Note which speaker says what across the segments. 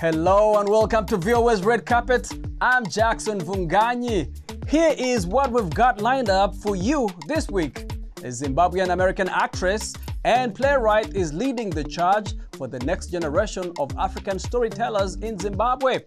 Speaker 1: Hello and welcome to VOA's Red Carpet. I'm Jackson Vunganyi. Here is what we've got lined up for you this week. A Zimbabwean-American actress and playwright is leading the charge for the next generation of African storytellers in Zimbabwe.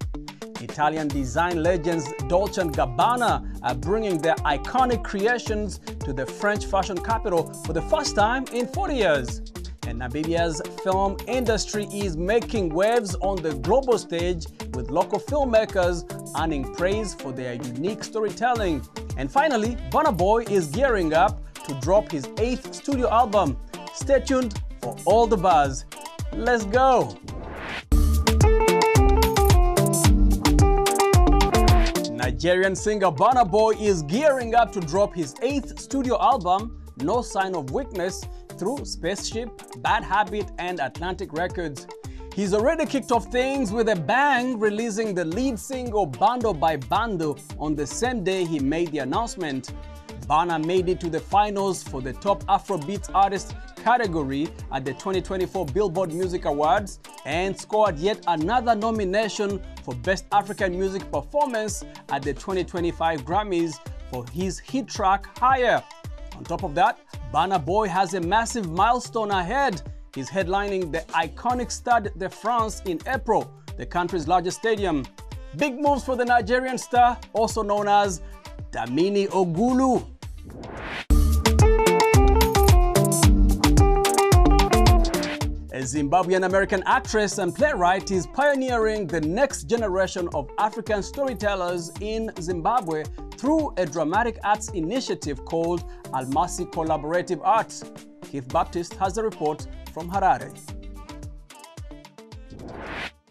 Speaker 1: Italian design legends Dolce & Gabbana are bringing their iconic creations to the French fashion capital for the first time in 40 years. And Namibia's film industry is making waves on the global stage with local filmmakers earning praise for their unique storytelling. And finally, Burna Boy is gearing up to drop his 8th studio album. Stay tuned for all the buzz. Let's go! Nigerian singer Burna Boy is gearing up to drop his 8th studio album, No Sign of Weakness, through Spaceship, Bad Habit, and Atlantic Records. He's already kicked off things with a bang, releasing the lead single Bando by Bando on the same day he made the announcement. Burna made it to the finals for the Top Afrobeat Artist category at the 2024 Billboard Music Awards and scored yet another nomination for Best African Music Performance at the 2025 Grammys for his hit track Higher. On top of that, Burna Boy has a massive milestone ahead. He's headlining the iconic Stade de France in April, the country's largest stadium. Big moves for the Nigerian star, also known as Damini Ogulu. A Zimbabwean-American actress and playwright is pioneering the next generation of African storytellers in Zimbabwe through a dramatic arts initiative called Almasi Collaborative Arts. Keith Baptist has a report from Harare.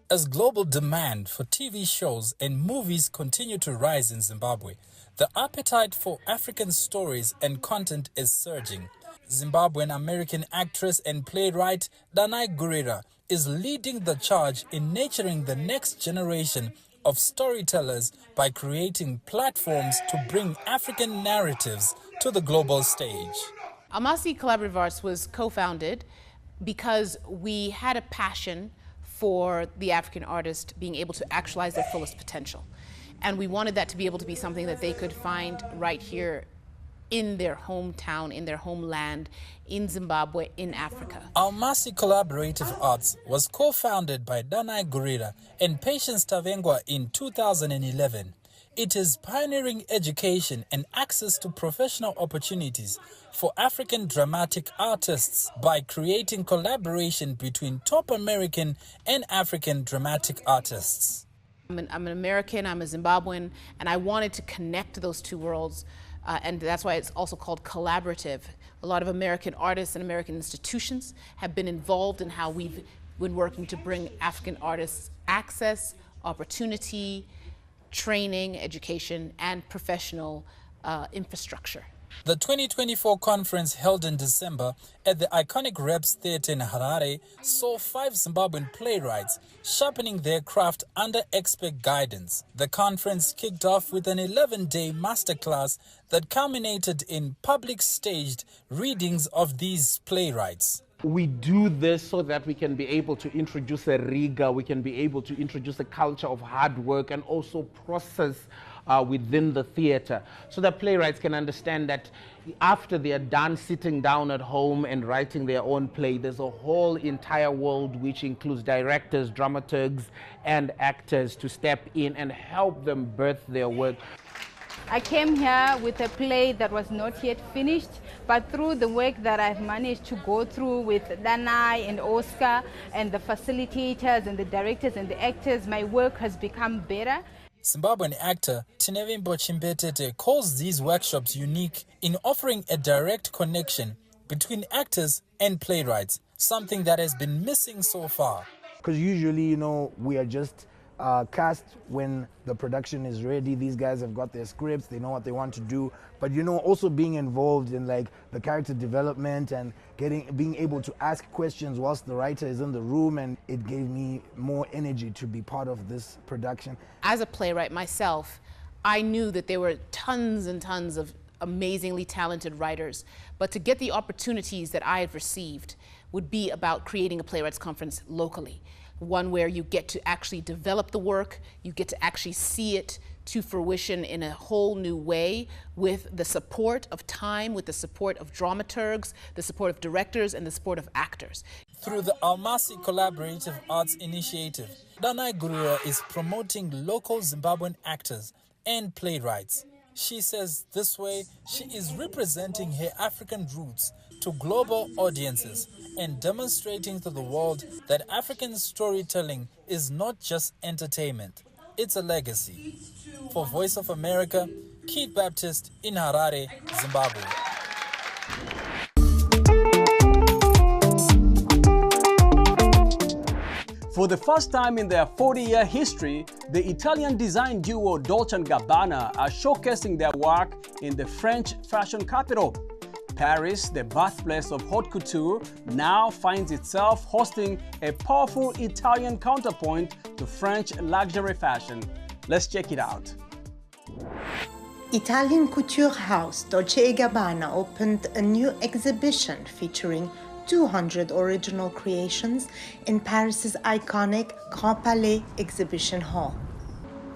Speaker 2: As global demand for TV shows and movies continue to rise in Zimbabwe, the appetite for African stories and content is surging. Zimbabwean-American actress and playwright Danai Gurira is leading the charge in nurturing the next generation of storytellers by creating platforms to bring African narratives to the global stage.
Speaker 3: Almasi Collaborative Arts was co-founded because we had a passion for the African artist being able to actualize their fullest potential. And we wanted that to be able to be something that they could find right here in their hometown, in their homeland, in Zimbabwe, in Africa.
Speaker 2: Almasi Collaborative Arts was co-founded by Danai Gurira and Patience Tavengwa in 2011. It is pioneering education and access to professional opportunities for African dramatic artists by creating collaboration between top American and African dramatic artists.
Speaker 3: I'm an American, I'm a Zimbabwean, and I wanted to connect those two worlds. And that's why it's also called collaborative. A lot of American artists and American institutions have been involved in how we've been working to bring African artists access, opportunity, training, education, and professional infrastructure.
Speaker 2: The 2024 conference held in December at the iconic Reps Theatre in Harare saw 5 Zimbabwean playwrights sharpening their craft under expert guidance. The conference kicked off with an 11-day masterclass that culminated in public staged readings of these playwrights.
Speaker 4: We do this so that we can be able to introduce a rigor, we can be able to introduce a culture of hard work and also process within the theater, so that playwrights can understand that after they are done sitting down at home and writing their own play, there's a whole entire world which includes directors, dramaturgs, and actors to step in and help them birth their work.
Speaker 5: I came here with a play that was not yet finished, but through the work that I've managed to go through with Danai and Oscar and the facilitators and the directors and the actors, my work has become better.
Speaker 2: Zimbabwean actor Tinevimbo Chimbetete calls these workshops unique in offering a direct connection between actors and playwrights, something that has been missing so far.
Speaker 6: Because usually, we are just cast when the production is ready. These guys have got their scripts, they know what they want to do. But also being involved in the character development and being able to ask questions whilst the writer is in the room, and it gave me more energy to be part of this production.
Speaker 3: As a playwright myself, I knew that there were tons and tons of amazingly talented writers, but to get the opportunities that I had received would be about creating a playwrights conference locally. one where you get to actually develop the work, you get to actually see it to fruition in a whole new way with the support of time, with the support of dramaturgs, the support of directors, and the support of actors.
Speaker 2: Through the Almasi Collaborative Arts Initiative, Danai Gurira is promoting local Zimbabwean actors and playwrights. She says this way she is representing her African roots to global audiences and demonstrating to the world that African storytelling is not just entertainment, it's a legacy. For Voice of America, Keith Baptist in Harare, Zimbabwe.
Speaker 1: For the first time in their 40-year history, the Italian design duo Dolce & Gabbana are showcasing their work in the French fashion capital. Paris, the birthplace of haute couture, now finds itself hosting a powerful Italian counterpoint to French luxury fashion. Let's check it out.
Speaker 7: Italian couture house Dolce & Gabbana opened a new exhibition featuring 200 original creations in Paris's iconic Grand Palais Exhibition Hall.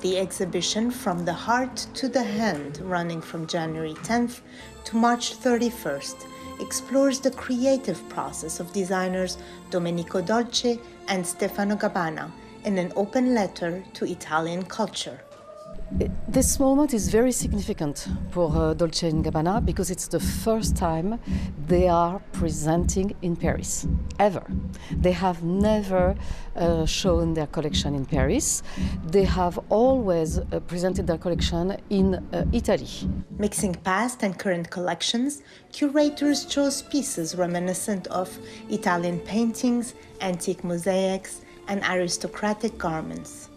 Speaker 7: The exhibition From the Heart to the Hand, running from January 10th to March 31st, explores the creative process of designers Domenico Dolce and Stefano Gabbana in an open letter to Italian culture.
Speaker 8: This moment is very significant for Dolce & Gabbana because it's the first time they are presenting in Paris, ever. They have never shown their collection in Paris. They have always presented their collection in Italy.
Speaker 7: Mixing past and current collections, curators chose pieces reminiscent of Italian paintings, antique mosaics, and aristocratic garments.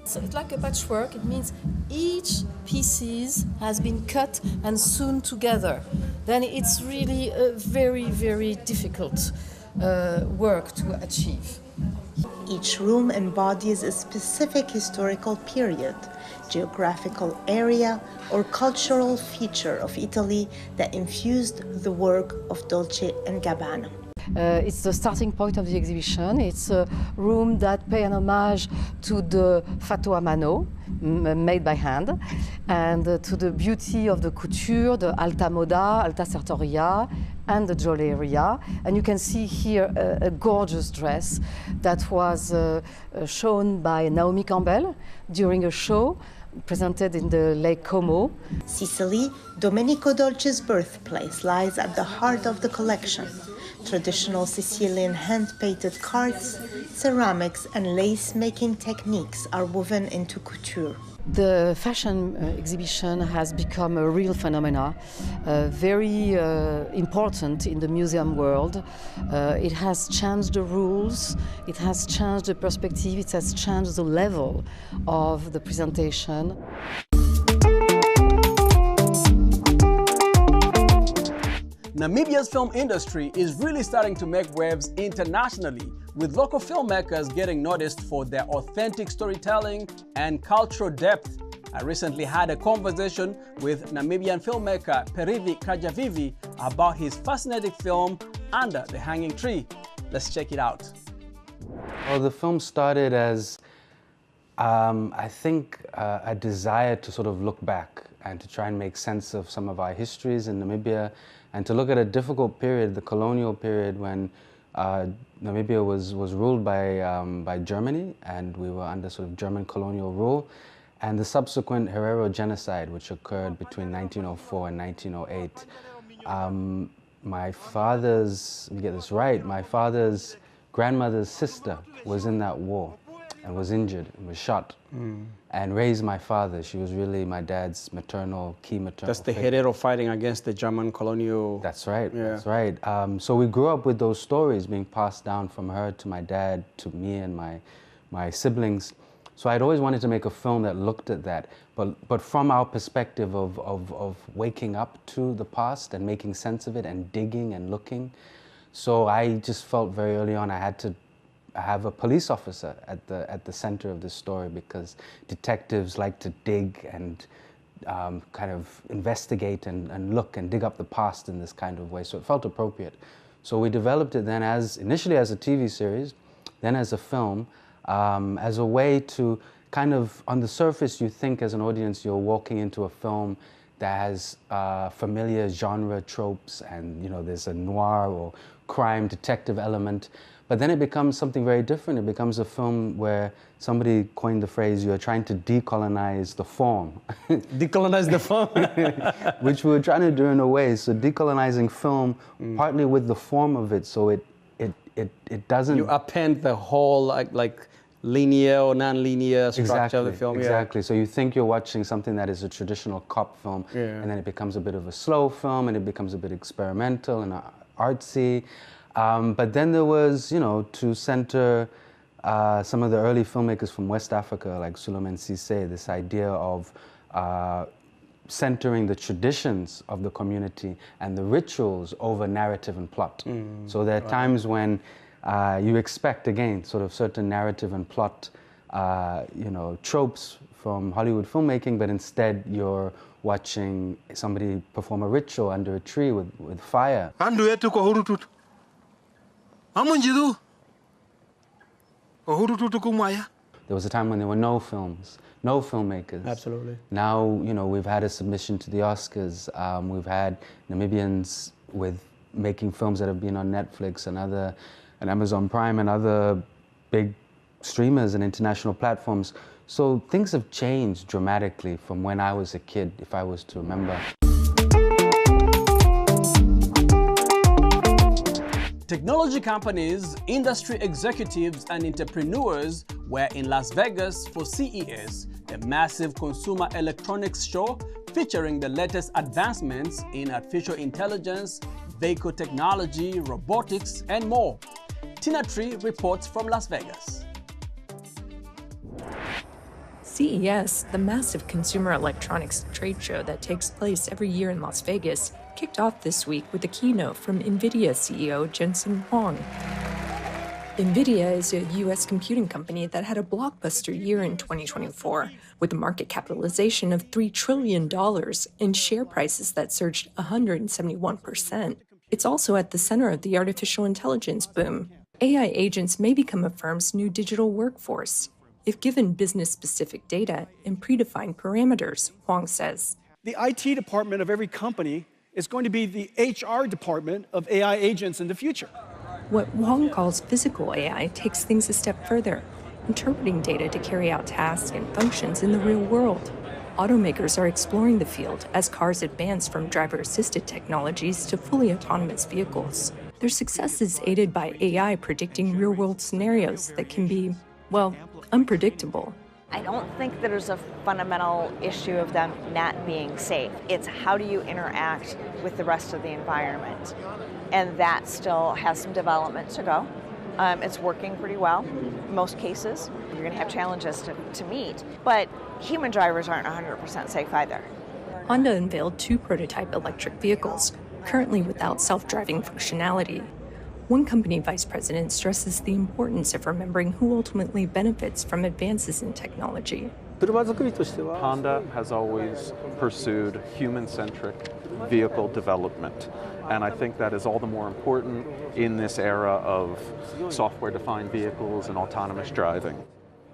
Speaker 8: So it's like a patchwork. It means each piece has been cut and sewn together. Then it's really a very, very difficult work to achieve.
Speaker 7: Each room embodies a specific historical period, geographical area, or cultural feature of Italy that infused the work of Dolce & Gabbana.
Speaker 8: It's the starting point of the exhibition. It's a room that pays an homage to the fatto a mano, made by hand, and to the beauty of the couture, the alta moda, alta sartoria, and the joieria. And you can see here a gorgeous dress that was shown by Naomi Campbell during a show presented in the Lake Como.
Speaker 7: Sicily, Domenico Dolce's birthplace, lies at the heart of the collection. Traditional Sicilian hand-painted cards, ceramics, and lace-making techniques are woven into couture.
Speaker 8: The fashion exhibition has become a real phenomenon, very important in the museum world. It has changed the rules, it has changed the perspective, it has changed the level of the presentation.
Speaker 1: Namibia's film industry is really starting to make waves internationally, with local filmmakers getting noticed for their authentic storytelling and cultural depth. I recently had a conversation with Namibian filmmaker Perivi Kajavivi about his fascinating film Under the Hanging Tree. Let's check it out.
Speaker 9: Well, the film started as, I think, a desire to sort of look back and to try and make sense of some of our histories in Namibia, and to look at a difficult period, the colonial period, when Namibia was ruled by Germany, and we were under sort of German colonial rule, and the subsequent Herero genocide, which occurred between 1904 and 1908. My father's, let me get this right, my father's grandmother's sister was in that war and was injured and was shot and raised my father. She was really my dad's key maternal
Speaker 1: That's the
Speaker 9: figure.
Speaker 1: Herero fighting against the German colonial...
Speaker 9: That's right,
Speaker 1: Yeah.
Speaker 9: that's right. So we grew up with those stories being passed down from her to my dad, to me and my siblings. So I'd always wanted to make a film that looked at that, but from our perspective of waking up to the past and making sense of it and digging and looking. So I just felt very early on I had to have a police officer at the center of this story, because detectives like to dig and kind of investigate and look and dig up the past in this kind of way. So it felt appropriate. So we developed it then initially as a TV series, then as a film, as a way to kind of, on the surface, you think as an audience you're walking into a film that has familiar genre tropes, and there's a noir or crime detective element, but then it becomes something very different. It becomes a film where somebody coined the phrase, you're trying to decolonize the form.
Speaker 1: Decolonize the form?
Speaker 9: Which we were trying to do in a way. So decolonizing film, partly with the form of it, so it doesn't...
Speaker 1: You append the whole like linear or non-linear structure of the film.
Speaker 9: Exactly. So you think you're watching something that is a traditional cop film, and then it becomes a bit of a slow film, and it becomes a bit experimental and artsy. But then there was, to center some of the early filmmakers from West Africa, like Suleiman Cissé, this idea of centering the traditions of the community and the rituals over narrative and plot. So there are times when you expect, again, sort of certain narrative and plot, tropes from Hollywood filmmaking, but instead you're watching somebody perform a ritual under a tree with fire. There was a time when there were no films, no filmmakers.
Speaker 1: Absolutely.
Speaker 9: Now, we've had a submission to the Oscars. We've had Namibians with making films that have been on Netflix and Amazon Prime and other big streamers and international platforms. So things have changed dramatically from when I was a kid, if I was to remember.
Speaker 1: Technology companies, industry executives, and entrepreneurs were in Las Vegas for CES, a massive consumer electronics show featuring the latest advancements in artificial intelligence, vehicle technology, robotics, and more. Tina Tree reports from Las Vegas.
Speaker 10: CES, the massive consumer electronics trade show that takes place every year in Las Vegas, kicked off this week with a keynote from NVIDIA CEO Jensen Huang. NVIDIA is a U.S. computing company that had a blockbuster year in 2024, with a market capitalization of $3 trillion and share prices that surged 171%. It's also at the center of the artificial intelligence boom. AI agents may become a firm's new digital workforce, if given business-specific data and predefined parameters, Huang says.
Speaker 11: The IT department of every company is going to be the HR department of AI agents in the future.
Speaker 10: What Huang calls physical AI takes things a step further, interpreting data to carry out tasks and functions in the real world. Automakers are exploring the field as cars advance from driver-assisted technologies to fully autonomous vehicles. Their success is aided by AI predicting real-world scenarios that can be, well, unpredictable.
Speaker 12: I don't think there's a fundamental issue of them not being safe. It's how do you interact with the rest of the environment? And that still has some development to go. It's working pretty well in most cases. You're going to have challenges to meet, but human drivers aren't 100% safe either.
Speaker 10: Honda unveiled 2 prototype electric vehicles, currently without self-driving functionality. One company vice president stresses the importance of remembering who ultimately benefits from advances in technology.
Speaker 13: Honda has always pursued human-centric vehicle development, and I think that is all the more important in this era of software-defined vehicles and autonomous driving.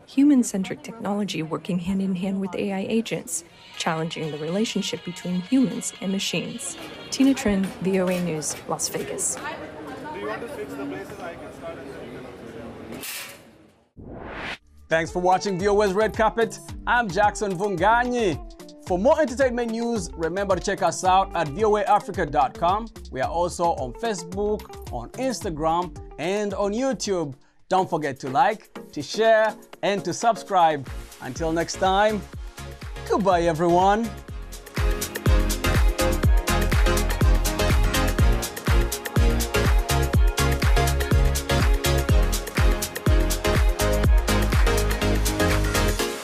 Speaker 10: Human-centric technology working hand-in-hand with AI agents, challenging the relationship between humans and machines. Tina Trin, VOA News, Las Vegas.
Speaker 1: Thanks for watching VOA's Red Carpet. I'm Jackson Vunganyi. For more entertainment news, remember to check us out at voaafrica.com. We are also on Facebook, on Instagram, and on YouTube. Don't forget to like, to share, and to subscribe. Until next time, goodbye everyone.